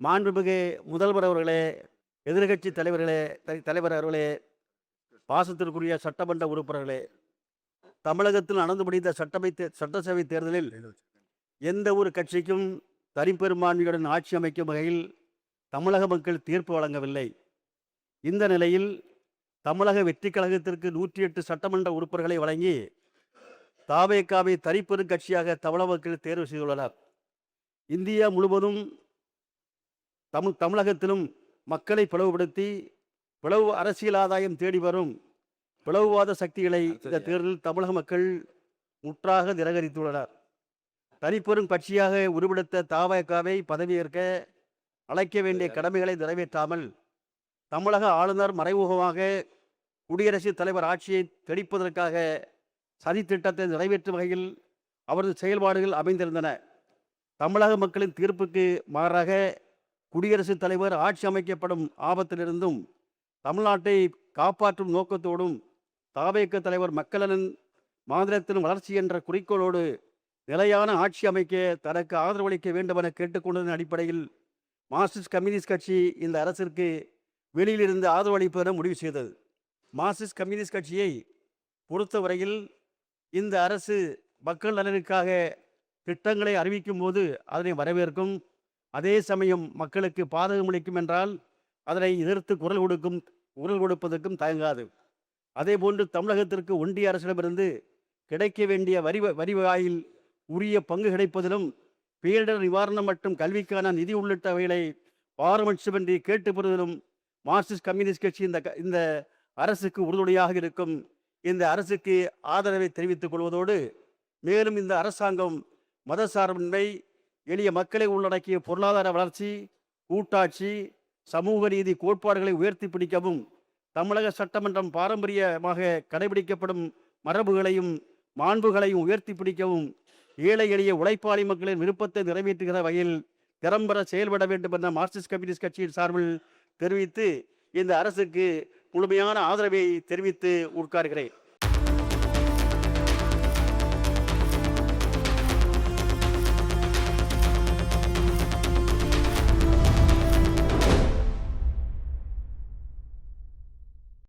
மாண்புமிகு முதல்வர் அவர்களே, எதிர்க்கட்சி தலைவர் அவர்களே, பாசத்திற்குரிய சட்டமன்ற உறுப்பினர்களே, தமிழகத்தில் நடந்து முடிந்த சட்டசபை தேர்தலில் எந்த ஒரு கட்சிக்கும் தனிப்பெரும்பான்மையுடன் ஆட்சி அமைக்கும் வகையில் தமிழக மக்கள் தீர்ப்பு வழங்கவில்லை. இந்த நிலையில் தமிழக வெற்றி கழகத்திற்கு 108 சட்டமன்ற உறுப்பினர்களை வழங்கி தவேகாவை தனிப்பெரும் கட்சியாக தமிழக மக்கள் தேர்வு செய்துள்ளனர். இந்தியா முழுவதும் தமிழகத்திலும் மக்களை பிளவுபடுத்தி பிளவு அரசியல் ஆதாயம் தேடி வரும் பிளவுவாத சக்திகளை இந்த தேர்தலில் தமிழக மக்கள் முற்றாக நிராகரித்துள்ளனர். தனிப்பெரும் கட்சியாக உருவெடுத்த தவேகாவை பதவியேற்க அழைக்க வேண்டிய கடமைகளை நிறைவேற்றாமல் தமிழக ஆளுநர் மறைமுகமாக குடியரசுத் தலைவர் ஆட்சியை தெளிப்பதற்காக சதித்திட்டத்தை நிறைவேற்றும் வகையில் அவரது செயல்பாடுகள் அமைந்திருந்தன. தமிழக மக்களின் தீர்ப்புக்கு மாறாக குடியரசுத் தலைவர் ஆட்சி அமைக்கப்படும் ஆபத்திலிருந்தும் தமிழ்நாட்டை காப்பாற்றும் நோக்கத்தோடும் தவேக தலைவர் மக்களின் மாநிலத்தின் வளர்ச்சி என்ற குறிக்கோளோடு நிலையான ஆட்சி அமைக்க தனக்கு ஆதரவளிக்க வேண்டும் என கேட்டுக்கொண்டதன் அடிப்படையில் மார்க்சிஸ்ட் கம்யூனிஸ்ட் கட்சி இந்த அரசிற்கு வெளியிலிருந்து ஆதரவளிப்பதென முடிவு செய்தது. மார்க்சிஸ்ட் கம்யூனிஸ்ட் கட்சியை பொறுத்தவரையில் இந்த அரசு மக்கள் நலனுக்காக திட்டங்களை அறிவிக்கும் போது அதனை வரவேற்கும், அதே சமயம் மக்களுக்கு பாதகமளிக்கும் என்றால் அதனை எதிர்த்து குரல் கொடுப்பதற்கும் தயங்காது. அதேபோன்று தமிழகத்திற்கு ஒன்றிய அரசிடமிருந்து கிடைக்க வேண்டிய வரிவாயில் உரிய பங்கு கிடைப்பதிலும் பேரிடர் நிவாரணம் மற்றும் கல்விக்கான நிதி உள்ளிட்டவைகளை பாரபட்சமின்றி கேட்டு பெறுவதிலும் மார்க்சிஸ்ட் கம்யூனிஸ்ட் கட்சி இந்த அரசுக்கு உறுதுணையாக இருக்கும். இந்த அரசுக்கு ஆதரவை தெரிவித்துக் கொள்வதோடு மேலும் இந்த அரசாங்கம் மதசார்பின்மை, எளிய மக்களை உள்ளடக்கிய பொருளாதார வளர்ச்சி, கூட்டாட்சி, சமூக நீதி கோட்பாடுகளை உயர்த்தி பிடிக்கவும் தமிழக சட்டமன்றம் பாரம்பரியமாக கடைபிடிக்கப்படும் மரபுகளையும் மாண்புகளையும் உயர்த்தி பிடிக்கவும் ஏழை எளிய உழைப்பாளி மக்களின் விருப்பத்தை நிறைவேற்றுகிற வகையில் திறம்பட செயல்பட வேண்டும் என்ற மார்க்சிஸ்ட் கம்யூனிஸ்ட் கட்சியின் சார்பில் தெரிவித்து இந்த அரசுக்கு முழுமையான ஆதரவை தெரிவித்து உட்கார்கிறேன்.